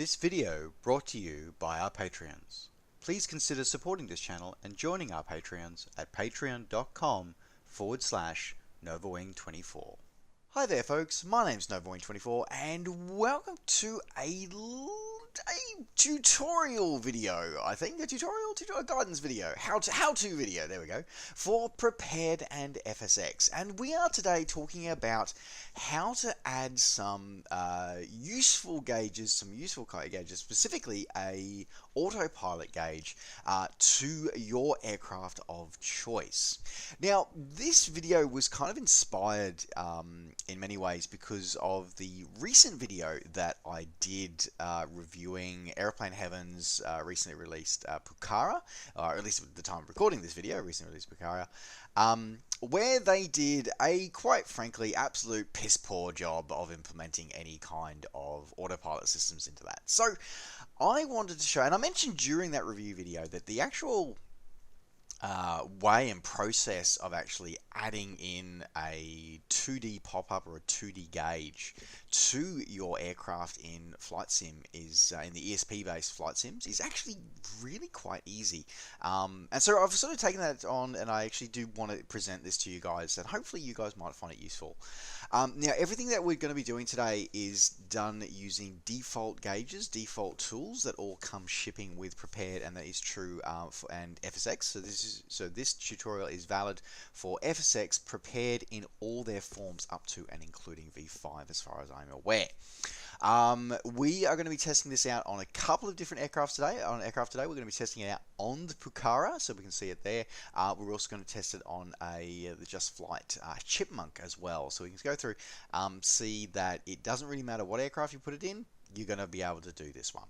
This video brought to you by our Patreons. Please consider supporting this channel and joining our Patreons at patreon.com/NovaWing24. Hi there folks, my name's NovaWing24 and welcome to a tutorial video, I think, a tutorial guidance video, how-to video, there we go, for Prepared and FSX. And we are today talking about how to add some useful gauges, specifically a autopilot gauge to your aircraft of choice. Now, this video was kind of inspired in many ways because of the recent video that I did reviewing Airplane Heaven's recently released Pucara, or at least at the time of recording this video, recently released Pucara, where they did a, quite frankly, absolute piss poor job of implementing any kind of autopilot systems into that. So I wanted to show, and I mentioned during that review video, that the actual way and process of actually adding in a 2D pop-up or a 2D gauge to your aircraft in flight sim is in the ESP based flight sims is actually really quite easy, and so I've sort of taken that on, and I actually do want to present this to you guys, and hopefully you guys might find it useful. Now, everything that we're going to be doing today is done using default gauges, default tools that all come shipping with Prepared, and that is true and FSX. So this tutorial is valid for FSX, Prepared in all their forms up to and including V5 as far as I'm aware. We are going to be testing this out on a couple of different aircraft today. We're going to be testing it out on the Pucara, so we can see it there. We're also going to test it on the Just Flight Chipmunk as well, so we can go through, see that it doesn't really matter what aircraft you put it in, you're going to be able to do this one.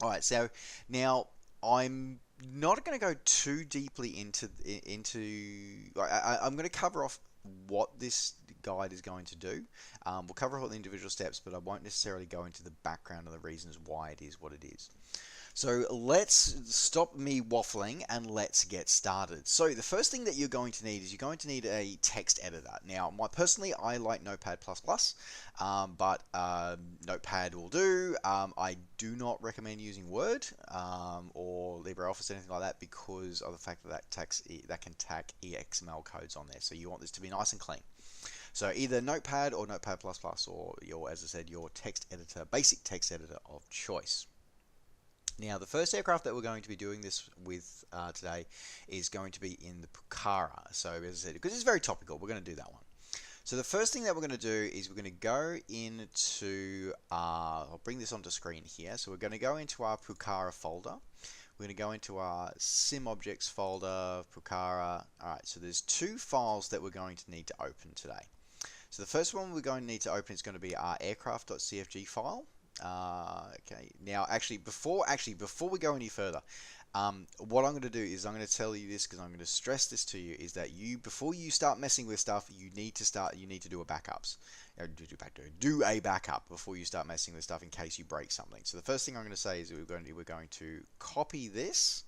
Alright, so now I'm not going to go too deeply into I'm going to cover off what this guide is going to do. We'll cover all the individual steps, but I won't necessarily go into the background and the reasons why it is what it is. So let's stop me waffling and let's get started. So the first thing that you're going to need is you're going to need a text editor. Now, personally, I like Notepad++, but Notepad will do. I do not recommend using Word or LibreOffice, anything like that, because of the fact that that can tack XML codes on there. So you want this to be nice and clean. So either Notepad or Notepad++, or as I said, your text editor, basic text editor of choice. Now, the first aircraft that we're going to be doing this with today is going to be in the Pucara. So, as I said, because it's very topical, we're going to do that one. So the first thing that we're going to do is we're going to go into, I'll bring this onto screen here. So we're going to go into our Pucara folder. We're going to go into our Sim Objects folder, Pucara. Alright, so there's two files that we're going to need to open today. So the first one we're going to need to open is going to be our aircraft.cfg file. Okay, now before we go any further, what I'm going to do is I'm going to tell you this, because I'm going to stress this to you, is that before you start messing with stuff, you need to do a backups. Do a backup before you start messing with stuff in case you break something. So the first thing I'm going to say is we're going to copy this.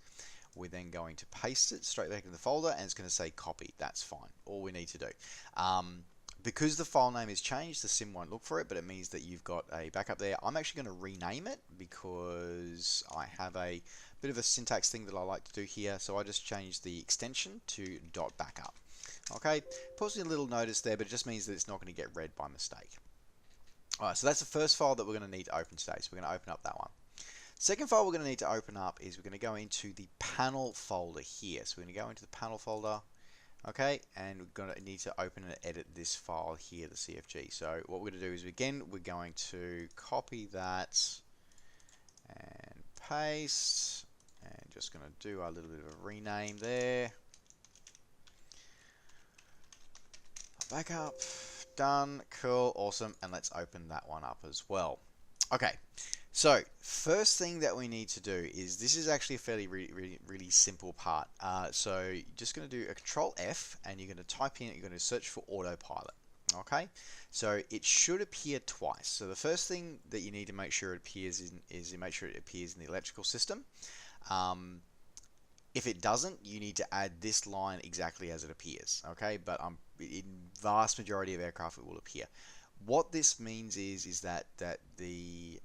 We're then going to paste it straight back in the folder, and it's going to say copy. That's fine. All we need to do. Because the file name is changed, the sim won't look for it, but it means that you've got a backup there. I'm actually going to rename it because I have a bit of a syntax thing that I like to do here. So I just changed the extension to .backup. Okay, puts me a little notice there, but it just means that it's not going to get read by mistake. Alright, so that's the first file that we're going to need to open today. So we're going to open up that one. Second file we're going to need to open up is we're going to go into the panel folder here. So we're going to go into the panel folder. Okay, and we're going to need to open and edit this file here, the CFG. So what we're going to do is, again, we're going to copy that and paste, and just going to do a little bit of a rename there. Backup, done, cool, awesome, and let's open that one up as well. Okay, so first thing that we need to do is, this is actually a fairly really simple part. So you're just going to do a Control F, and you're going to type in, you're going to search for Autopilot. Okay, so it should appear twice. So the first thing that you need to make sure it appears in is make sure it appears in the electrical system. If it doesn't, you need to add this line exactly as it appears. Okay, but in vast majority of aircraft it will appear. What this means is that the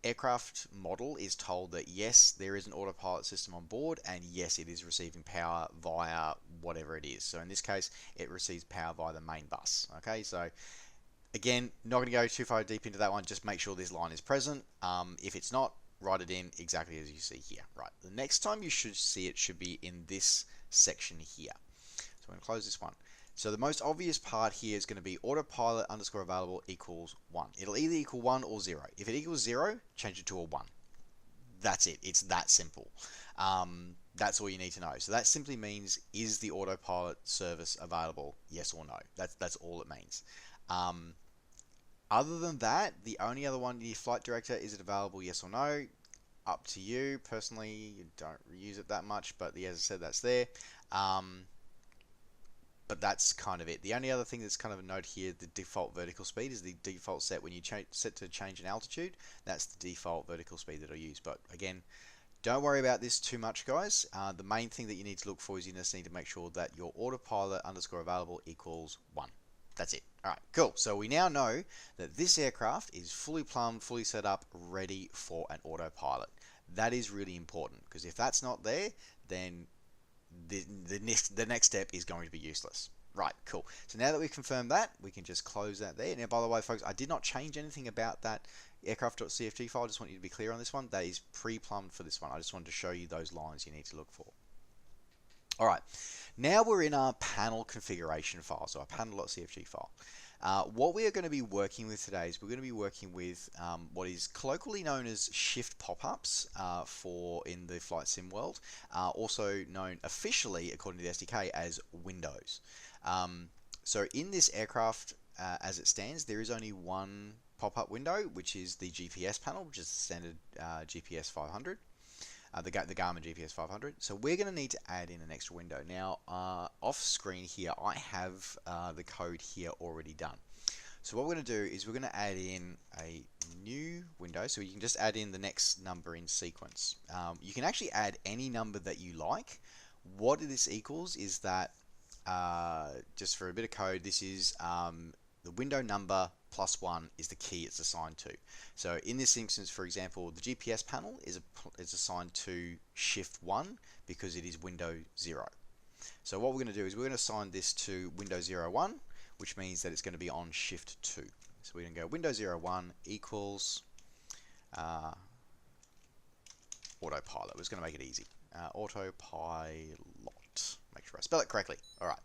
aircraft model is told that yes, there is an autopilot system on board, and yes, it is receiving power via whatever it is. So in this case, it receives power via the main bus. Okay, so again, not going to go too far deep into that one. Just make sure this line is present. If it's not, write it in exactly as you see here. Right. The next time you should see it should be in this section here. So I'm going to close this one. So the most obvious part here is going to be autopilot underscore available equals 1. It'll either equal 1 or 0. If it equals 0, change it to a 1. That's it. It's that simple. That's all you need to know. So that simply means, is the autopilot service available? Yes or no. That's all it means. Other than that, the only other one, the flight director, is it available? Yes or no? Up to you. Personally, you don't use it that much, but as I said, that's there. But that's kind of it. The only other thing that's kind of a note here, the default vertical speed is the default set when you set to change in altitude. That's the default vertical speed that I use. But again, don't worry about this too much, guys. The main thing that you need to look for is you just need to make sure that your autopilot underscore available equals 1. That's it. All right, cool. So we now know that this aircraft is fully plumbed, fully set up, ready for an autopilot. That is really important, because if that's not there, then the next step is going to be useless. Right, cool. So now that we've confirmed that, we can just close that there. Now, by the way, folks, I did not change anything about that aircraft.cfg file. I just want you to be clear on this one. That is pre-plumbed for this one. I just wanted to show you those lines you need to look for. All right, now we're in our panel configuration file, so our panel.cfg file. What we are going to be working with today is we're going to be working with what is colloquially known as shift pop-ups in the flight sim world, also known officially, according to the SDK, as windows. So in this aircraft, as it stands, there is only one pop-up window, which is the GPS panel, which is the standard GPS 500. The Garmin GPS 500. So we're going to need to add in an extra window. Now, off screen here, I have the code here already done. So what we're going to do is we're going to add in a new window. So you can just add in the next number in sequence. You can actually add any number that you like. What this equals is that, just for a bit of code, this is the window number plus 1 is the key it's assigned to. So in this instance, for example, the GPS panel is assigned to shift 1 because it is window 0. So what we're going to do is we're going to assign this to window 01, which means that it's going to be on shift 2. So we're going to go window 01 equals autopilot. We're just going to make it easy. Autopilot. Make sure I spell it correctly. All right.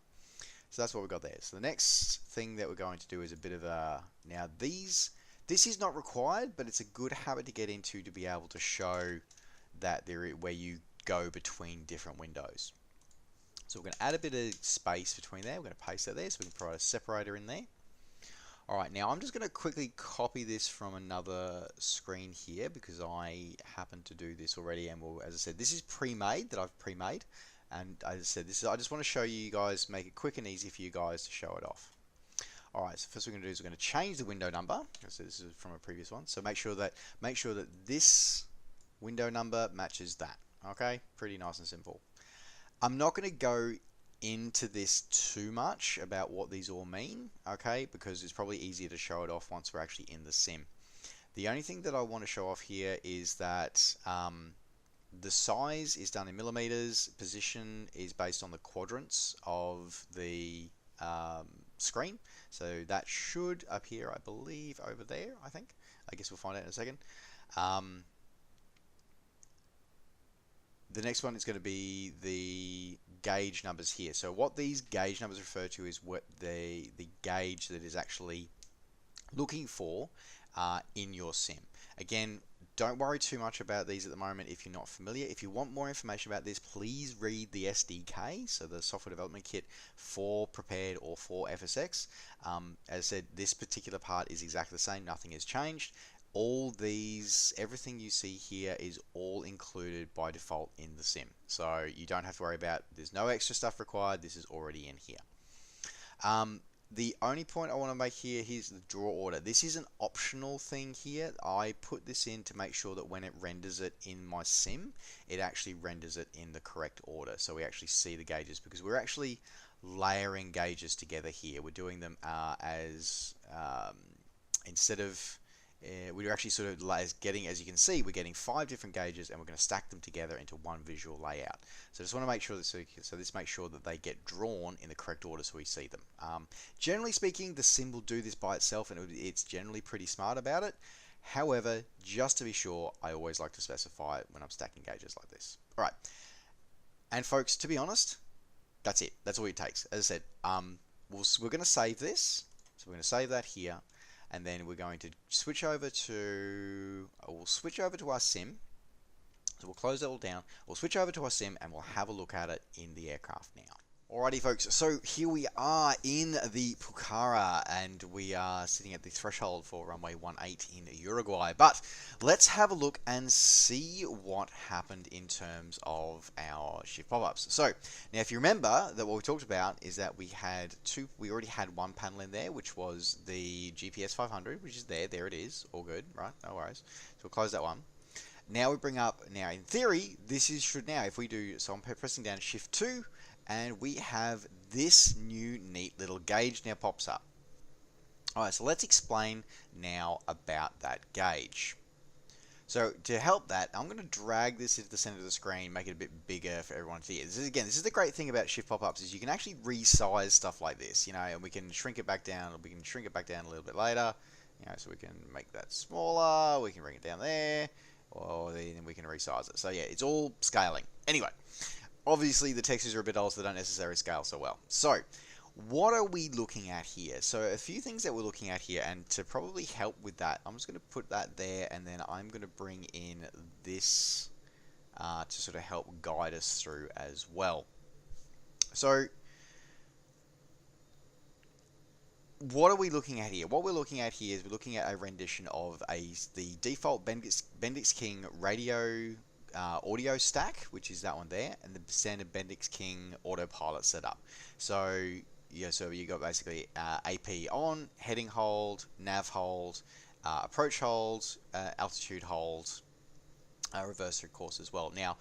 So that's what we've got there. So the next thing that we're going to do is a bit of a... Now this is not required, but it's a good habit to get into to be able to show that where you go between different windows. So we're going to add a bit of space between there. We're going to paste that there so we can provide a separator in there. Alright, now I'm just going to quickly copy this from another screen here because I happen to do this already, and as I said, this is pre-made, that I've pre-made. And as I said, I just want to show you guys, make it quick and easy for you guys to show it off. Alright, so first we're going to do is we're going to change the window number. So this is from a previous one. So make sure that this window number matches that. Okay, pretty nice and simple. I'm not going to go into this too much about what these all mean, okay, because it's probably easier to show it off once we're actually in the sim. The only thing that I want to show off here is that the size is done in millimeters, position is based on the quadrants of the screen, so that should appear, I believe, over there, I guess we'll find out in a second. The next one is going to be the gauge numbers here. So what these gauge numbers refer to is what the gauge that is actually looking for in your sim. Again, don't worry too much about these at the moment if you're not familiar. If you want more information about this, please read the SDK, so the software development kit for Prepared or for FSX. As I said, this particular part is exactly the same. Nothing has changed. Everything you see here is all included by default in the sim. So you don't have to worry about, there's no extra stuff required. This is already in here. The only point I want to make here is the draw order. This is an optional thing here. I put this in to make sure that when it renders it in my sim, it actually renders it in the correct order. So we actually see the gauges, because we're actually layering gauges together here. We're doing them as, instead of we're actually sort of getting, as you can see, we're getting 5 different gauges, and we're going to stack them together into one visual layout. So just want to make sure that so this makes sure that they get drawn in the correct order so we see them. Generally speaking, the sim will do this by itself, and it's generally pretty smart about it. However, just to be sure, I always like to specify it when I'm stacking gauges like this. All right, and folks, to be honest, that's it. That's all it takes. As I said, we're going to save this. So we're going to save that here, and then we're going to switch over to our sim. So we'll close that all down. We'll switch over to our sim, and we'll have a look at it in the aircraft now. Alrighty folks, so here we are in the Pucara, and we are sitting at the threshold for runway 18 in Uruguay. But let's have a look and see what happened in terms of our shift pop-ups. So now, if you remember that what we talked about is that we already had one panel in there, which was the GPS 500, which is there it is, all good, right? No worries. So we'll close that one. Now we bring up, now in theory, if we do, so I'm pressing down Shift 2, and we have this new neat little gauge now pops up. Alright, so let's explain now about that gauge. So to help that, I'm going to drag this into the center of the screen, make it a bit bigger for everyone to see. This is the great thing about shift pop-ups, is you can actually resize stuff like this, and we can shrink it back down, or we can shrink it back down a little bit later, so we can make that smaller, we can bring it down there, or then we can resize it. So yeah, it's all scaling. Anyway, obviously the textures are a bit old, so they don't necessarily scale so well. So what are we looking at here? So a few things that we're looking at here, and to probably help with that, I'm just going to put that there, and then I'm going to bring in this to sort of help guide us through as well. So what are we looking at here? What we're looking at here is we're looking at a rendition of the default Bendix King radio audio stack, which is that one there, and the standard Bendix King autopilot setup. So so you got basically AP on, heading hold, nav hold, approach hold, altitude hold, reverse through course as well. Now,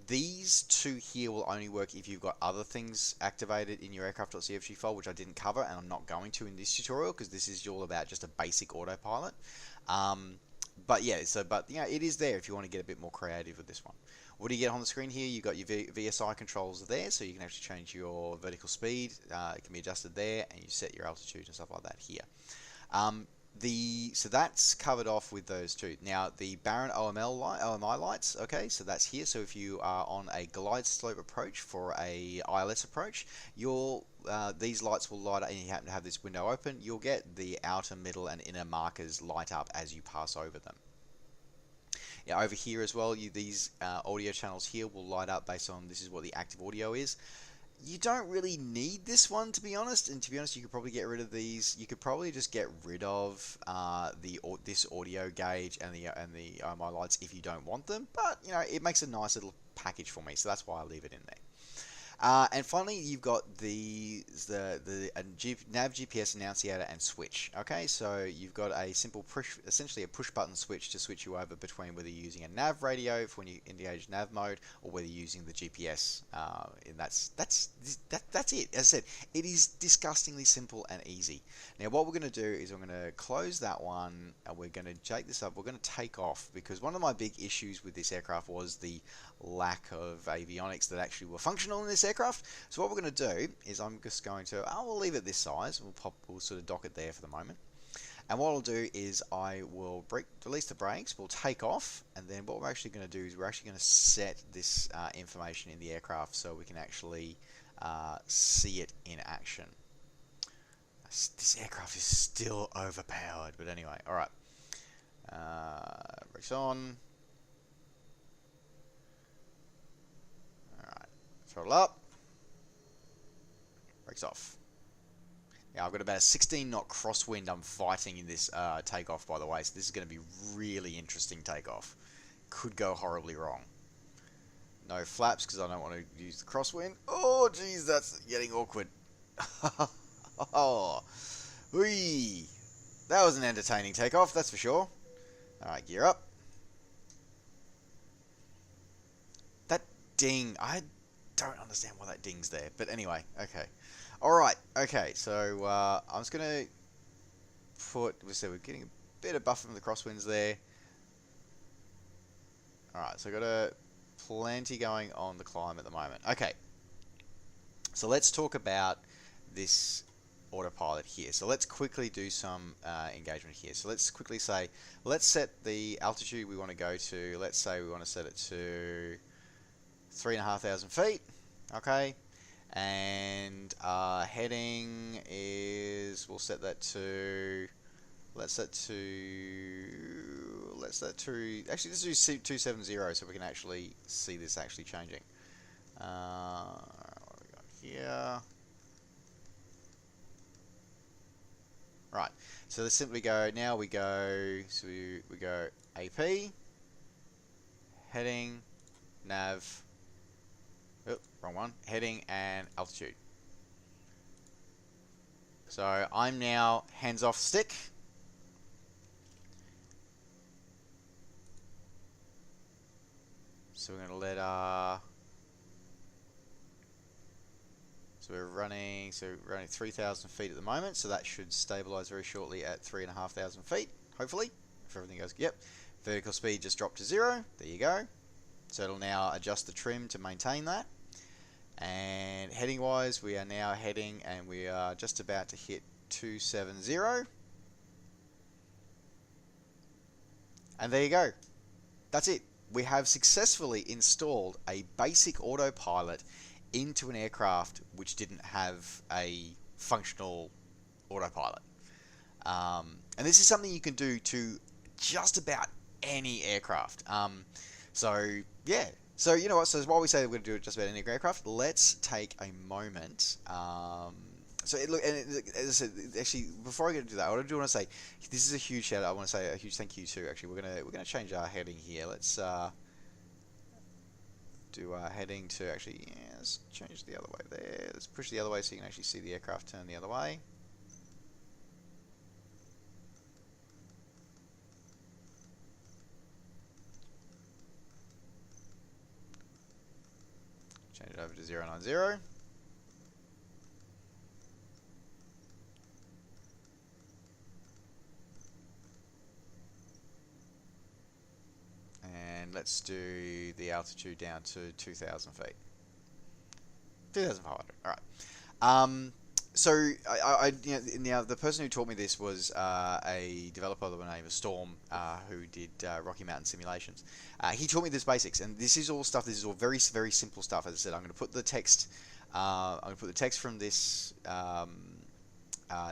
these two here will only work if you've got other things activated in your aircraft.cfg file, which I didn't cover, and I'm not going to in this tutorial, because this is all about just a basic autopilot. But yeah, it is there if you want to get a bit more creative with this one. What do you get on the screen here? You've got your VSI controls there, so you can actually change your vertical speed. It can be adjusted there, and you set your altitude and stuff like that here. So that's covered off with those two. Now the Baron OMI lights, okay, so that's here. So if you are on a glide slope approach for a ILS approach, these lights will light up, and you happen to have this window open, you'll get the outer, middle, and inner markers light up as you pass over them. Now over here as well, these audio channels here will light up based on, this is what the active audio is. You don't really need this one, to be honest, and to be honest, you could probably get rid of these. You could probably just get rid of this audio gauge and the OMI lights if you don't want them. But it makes a nice little package for me, so that's why I leave it in there. And finally, you've got the nav GPS annunciator and switch. Okay, so you've got a simple essentially a push button switch to switch you over between whether you're using a nav radio for when you engage nav mode, or whether you're using the GPS. And that's it. As I said, it is disgustingly simple and easy. Now, what we're going to do is I'm going to close that one, and we're going to take this up. We're going to take off, because one of my big issues with this aircraft was the lack of avionics that actually were functional in this aircraft. So what we're going to do is I'm just going to, we'll leave it this size. We'll sort of dock it there for the moment. And what I'll do is I will release the brakes, we'll take off, and then what we're actually going to do is we're actually going to set this information in the aircraft so we can actually see it in action. This aircraft is still overpowered, but anyway, alright. Brakes on. Throttle up, brakes off. Now I've got about a 16 knot crosswind I'm fighting in this takeoff, by the way, so this is going to be really interesting takeoff. Could go horribly wrong. No flaps because I don't want to use the crosswind. Oh geez, that's getting awkward. Oh, whee. That was an entertaining takeoff, that's for sure. Alright, gear up. That ding, I don't understand why that ding's there, but anyway, okay. Alright, okay, so I'm just going to put, we're getting bit of buffer from the crosswinds there. Alright, so I've got plenty going on the climb at the moment. Okay, so let's talk about this autopilot here. So let's quickly do some engagement here. So let's quickly say, let's set the altitude we want to go to. Let's say we want to set it to 3,500 feet. Okay, and heading is, we'll set that to, actually let's do 270 so we can actually see this actually changing. What do we got here? Right, so let's simply go, now we go, so we go AP, heading, nav, oh, wrong one, heading and altitude. So I'm now hands off stick. So we're going to let so we're running 3,000 feet at the moment, so that should stabilize very shortly at 3,500 feet, hopefully, if everything goes, yep. Vertical speed just dropped to 0, there you go. So it'll now adjust the trim to maintain that. And heading wise, we are now heading and we are just about to hit 270. And there you go. That's it. We have successfully installed a basic autopilot into an aircraft which didn't have a functional autopilot. And this is something you can do to just about any aircraft. So yeah, so you know what, so while we say we're going to do it just about any aircraft, let's take a moment. So look, and as I said, actually, before I get to that, I do want to say this is a huge shout out. I want to say a huge thank you to, actually, we're gonna change our heading here. Let's do our heading to, actually, yeah, let's change the other way there. Let's push the other way so you can actually see the aircraft turn the other way. Change it over to 090. And let's do the altitude down to 2,000 feet. 2,500. All right. So now the person who taught me this was a developer by the name of Storm, who did Rocky Mountain simulations. He taught me this basics, and this is all stuff. This is all very, very simple stuff. As I said, I'm going to put the text. I'm going to put the text from this.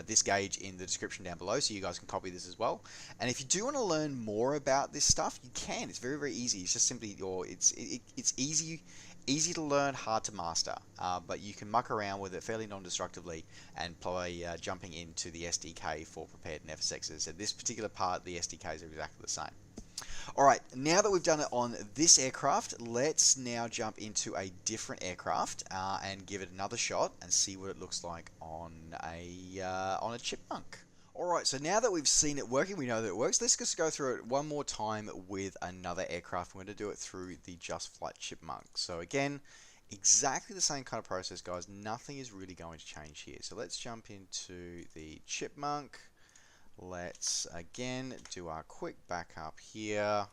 This gauge in the description down below, so you guys can copy this as well. And if you do want to learn more about this stuff, you can. It's very, very easy. It's just simply it's easy to learn, hard to master. But you can muck around with it fairly non-destructively and play jumping into the SDK for prepared and FSX. As I said, this particular part, the SDKs are exactly the same. Alright, now that we've done it on this aircraft, let's now jump into a different aircraft and give it another shot and see what it looks like on a Chipmunk. Alright, so now that we've seen it working, we know that it works, let's just go through it one more time with another aircraft. We're going to do it through the Just Flight Chipmunk. So again, exactly the same kind of process, guys. Nothing is really going to change here. So let's jump into the Chipmunk. Let's again do our quick backup here.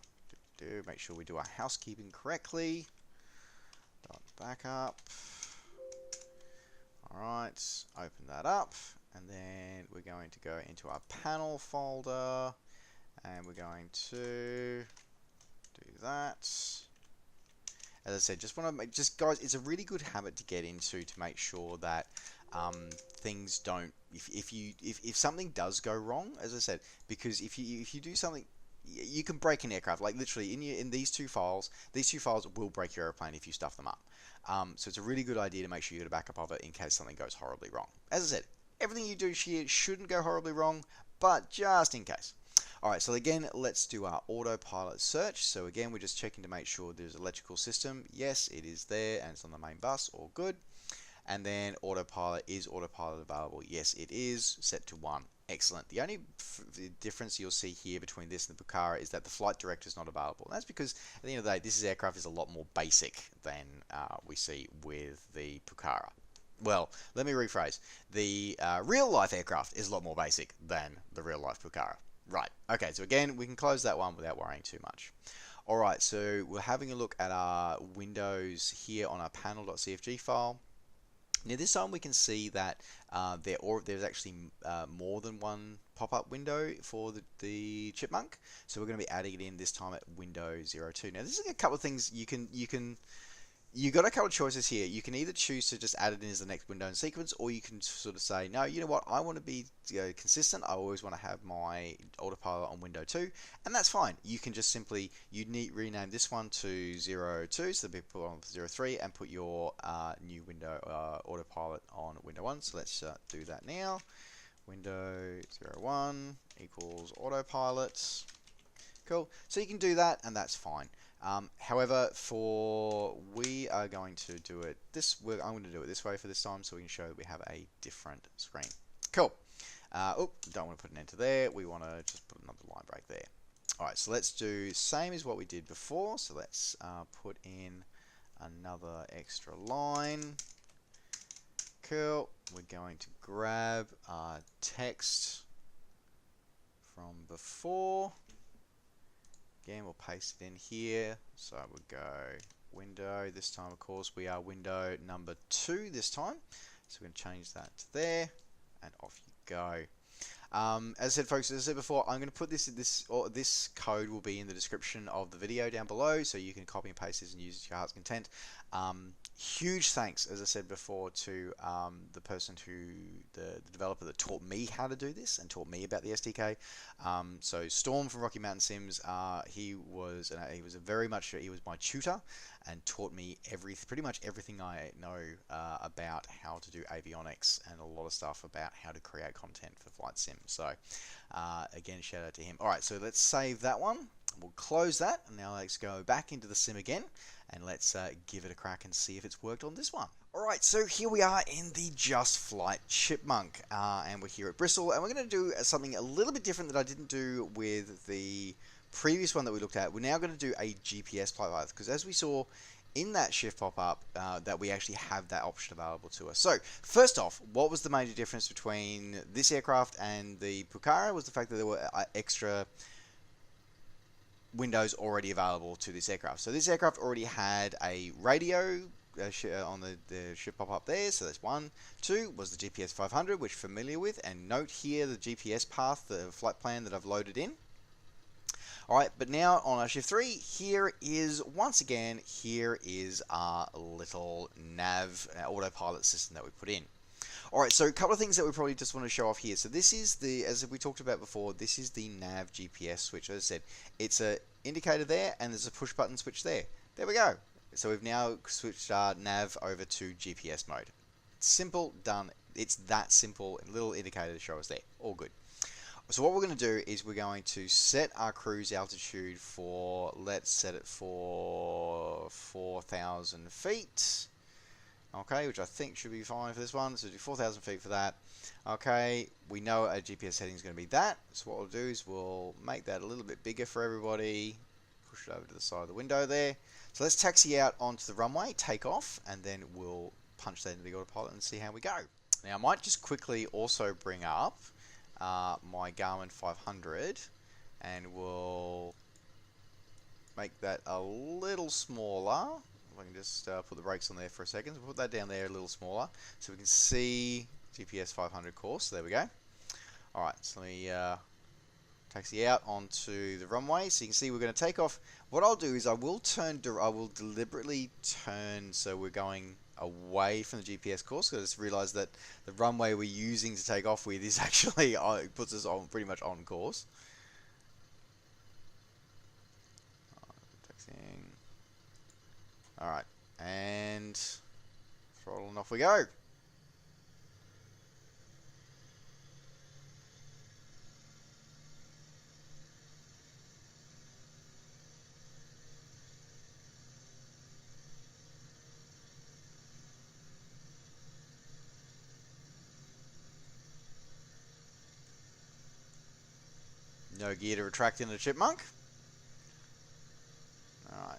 Make sure we do our housekeeping correctly. Backup. Alright, open that up, and then we're going to go into our panel folder, and we're going to do that. As I said, just want to make, guys, it's a really good habit to get into to make sure that things don't, if something does go wrong, as I said, because if you do something, you can break an aircraft, like literally in these two files will break your airplane if you stuff them up. So it's a really good idea to make sure you get a backup of it in case something goes horribly wrong. As I said, everything you do here shouldn't go horribly wrong, but just in case. Alright, so again, let's do our autopilot search. So again, we're just checking to make sure there's electrical system. Yes, it is there, and it's on the main bus, all good. And then autopilot, is autopilot available? Yes, it is, set to 1. Excellent. The only difference you'll see here between this and the Pucara is that the flight director is not available. And that's because at the end of the day, this aircraft is a lot more basic than we see with the Pucara. Well, let me rephrase. The real life aircraft is a lot more basic than the real life Pucara. Right. Okay, so again, we can close that one without worrying too much. All right, so we're having a look at our windows here on our panel.cfg file. Now this time we can see that there's actually more than one pop-up window for the Chipmunk. So we're going to be adding it in this time at window 02. Now this is a couple of things you got a couple of choices here. You can either choose to just add it in as the next window in sequence, or you can sort of say, no, you know what, I want to be consistent. I always want to have my autopilot on window 2, and that's fine. You can just simply, rename this one to 02, so they'll be put on 03, and put your new window autopilot on window 1. So let's do that now. Window 01 equals autopilot. Cool. So you can do that, and that's fine. However, we are going to do it I'm going to do it this way for this time, so we can show that we have a different screen. Cool. Don't want to put an enter there. We want to just put another line break there. All right, so let's do same as what we did before. So let's put in another extra line. Cool. We're going to grab our text from before. Again, we'll paste it in here. So we'll go window. This time, of course, we are window number 2 this time. So we're going to change that to there, and off you go. As I said, folks, as I said before, I'm going to put this code will be in the description of the video down below, so you can copy and paste this and use it to your heart's content. Huge thanks, as I said before, to the person the developer that taught me how to do this and taught me about the SDK. So Storm from Rocky Mountain Sims, he was my tutor and taught me pretty much everything I know about how to do avionics and a lot of stuff about how to create content for Flight Sim. So again, shout out to him. All right, so let's save that one. We'll close that, and now let's go back into the sim again, and let's give it a crack and see if it's worked on this one. Alright, so here we are in the Just Flight Chipmunk, and we're here at Bristol, and we're going to do something a little bit different that I didn't do with the previous one that we looked at. We're now going to do a GPS flight, because as we saw in that shift pop-up, that we actually have that option available to us. So, first off, what was the major difference between this aircraft and the Pucara? Was the fact that there were extra windows already available to this aircraft. So this aircraft already had a radio on the ship pop-up there, so that's 1. 2 was the GPS 500, which we're familiar with, and note here the GPS path, the flight plan that I've loaded in. Alright, but now on our shift 3, here is our little nav autopilot system that we put in. Alright, so a couple of things that we probably just want to show off here. So this is as we talked about before, this is the nav GPS switch. As I said, it's a indicator there, and there's a push button switch there. There we go. So we've now switched our nav over to GPS mode. Simple, done. It's that simple. A little indicator to show us there. All good. So what we're going to do is we're going to set our cruise altitude for, let's set it for 4,000 feet. Okay, which I think should be fine for this one. So do 4,000 feet for that. Okay, we know our GPS setting is going to be that. So what we'll do is we'll make that a little bit bigger for everybody. Push it over to the side of the window there. So let's taxi out onto the runway, take off, and then we'll punch that into the autopilot and see how we go. Now I might just quickly also bring up my Garmin 500, and we'll make that a little smaller. I can just put the brakes on there for a second. So we'll put that down there a little smaller so we can see GPS 500 course. There we go. Alright, so let me taxi out onto the runway. So you can see we're going to take off. What I'll do is I will deliberately turn so we're going away from the GPS course, because I just realized that the runway we're using to take off with is actually, it puts us on pretty much on course. Taxiing. Alright, and throttle and off we go. No gear to retract in the Chipmunk. Alright.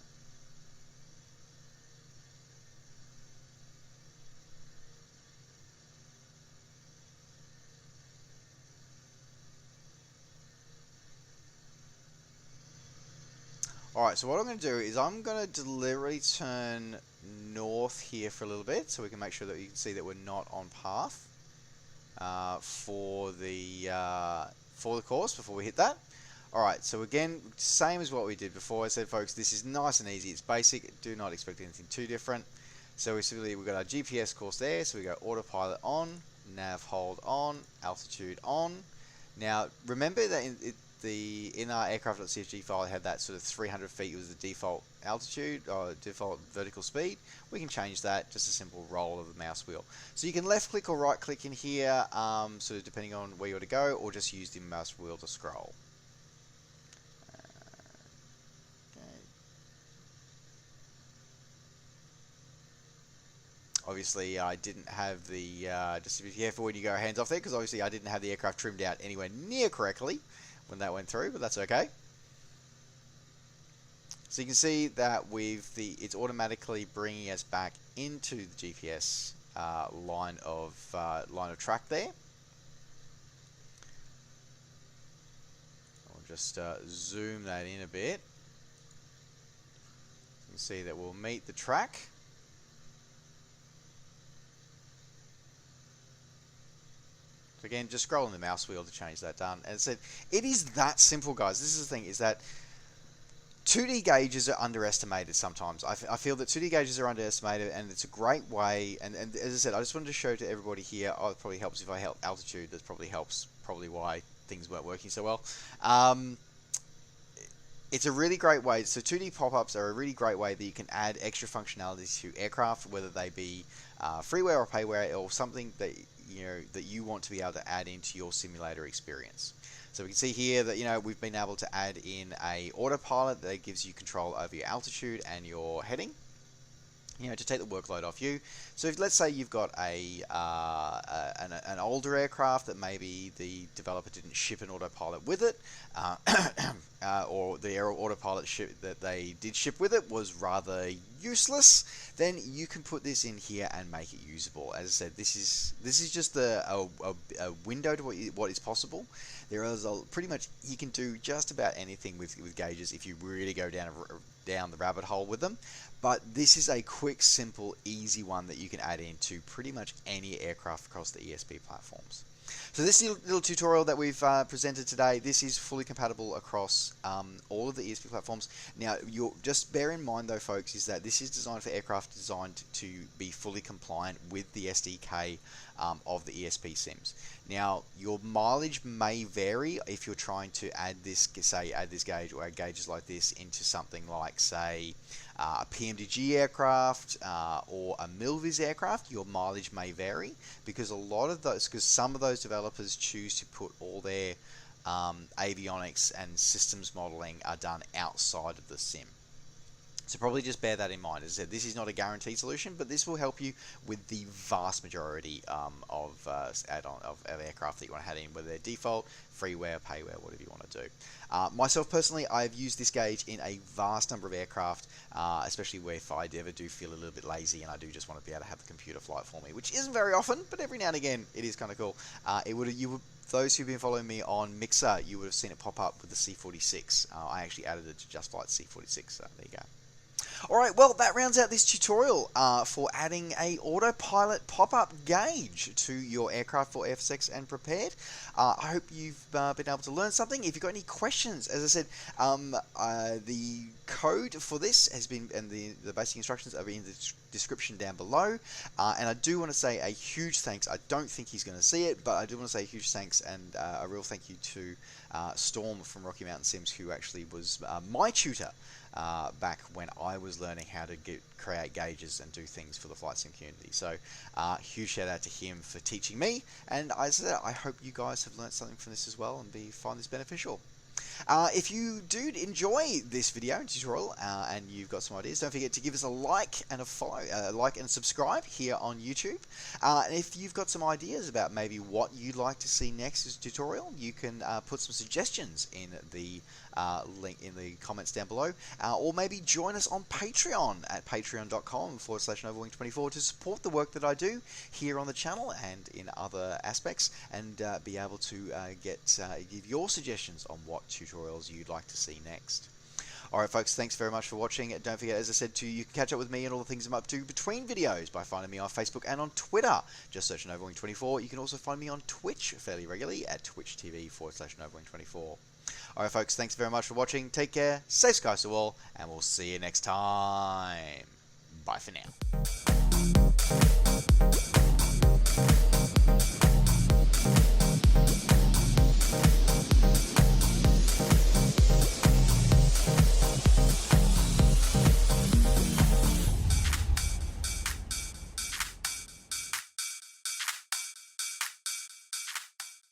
Alright, so what I'm going to do is I'm going to deliberately turn north here for a little bit so we can make sure that you can see that we're not on path for the course before we hit that. Alright, so again, same as what we did before. I said, folks, this is nice and easy. It's basic. Do not expect anything too different. So we've got our GPS course there. So we go autopilot on, nav hold on, altitude on. Now, remember that in our aircraft.cfg file, I had that sort of 300 feet was the default altitude or default vertical speed. We can change that, just a simple roll of the mouse wheel. So you can left click or right click in here, sort of depending on where you want to go, or just use the mouse wheel to scroll. Obviously, I didn't have the, just be careful when you go hands off there, because obviously I didn't have the aircraft trimmed out anywhere near correctly when that went through, but that's okay. So you can see that it's automatically bringing us back into the GPS line of track there. I'll just zoom that in a bit. You can see that we'll meet the track. So again, just scrolling the mouse wheel to change that done. And it is that simple, guys. This is the thing, is that 2D gauges are underestimated sometimes. I feel that 2D gauges are underestimated, and it's a great way, and as I said, I just wanted to show to everybody here, it probably helps if I help altitude, that probably helps, probably why things weren't working so well. It's a really great way, so 2D pop-ups are a really great way that you can add extra functionalities to aircraft, whether they be freeware or payware, or something that you want to be able to add into your simulator experience. So we can see here that we've been able to add in a autopilot that gives you control over your altitude and your heading, to take the workload off you. So let's say you've got an older aircraft that maybe the developer didn't ship an autopilot with it, or the autopilot that they did ship with it was rather useless, then you can put this in here and make it usable. As I said, this is just a window to what is possible. There is pretty much, you can do just about anything with gauges if you really go down the rabbit hole with them. But this is a quick, simple, easy one that you can add into pretty much any aircraft across the ESP platforms. So this little tutorial that we've presented today, this is fully compatible across all of the ESP platforms. Now, just bear in mind though, folks, is that this is designed for aircraft designed to be fully compliant with the SDK of the ESP sims. Now, your mileage may vary if you're trying to add this gauge or add gauges like this into something like, say, a PMDG aircraft or a Milviz aircraft. Your mileage may vary because some of those developers choose to put all their avionics and systems modeling are done outside of the sim. So probably just bear that in mind. As I said, this is not a guaranteed solution, but this will help you with the vast majority of aircraft that you want to add in, whether they're default, freeware, payware, whatever you want to do. Myself personally, I've used this gauge in a vast number of aircraft, especially if I ever do feel a little bit lazy and I do just want to be able to have the computer fly it for me, which isn't very often, but every now and again it is kind of cool. Those who've been following me on Mixer, you would have seen it pop up with the C46. I actually added it to Just Flight C46, so there you go. Alright, well, that rounds out this tutorial for adding a autopilot pop-up gauge to your aircraft for FSX and Prepared. I hope you've been able to learn something. If you've got any questions, as I said, the code for this has been, and the basic instructions are in the description down below. And I do want to say a huge thanks. I don't think he's going to see it, but I do want to say a huge thanks and a real thank you to Storm from Rocky Mountain Sims, who actually was my tutor back when I was learning how to create gauges and do things for the flight sim community. So huge shout out to him for teaching me, and as I said, I hope you guys have learned something from this as well and find this beneficial. If you do enjoy this video and tutorial and you've got some ideas, don't forget to give us a like and a follow, like and subscribe here on YouTube. And if you've got some ideas about maybe what you'd like to see next as a tutorial, you can put some suggestions in the link in the comments down below, or maybe join us on Patreon at patreon.com/NovaWing24 to support the work that I do here on the channel and in other aspects, and be able to give your suggestions on what tutorials you'd like to see next. Alright folks, thanks very much for watching. Don't forget, as I said to you, you can catch up with me and all the things I'm up to between videos by finding me on Facebook and on Twitter. Just search NovaWing24. You can also find me on Twitch fairly regularly at twitch.tv/NovaWing24. Alright folks, thanks very much for watching. Take care, safe skies to all, and we'll see you next time. Bye for now.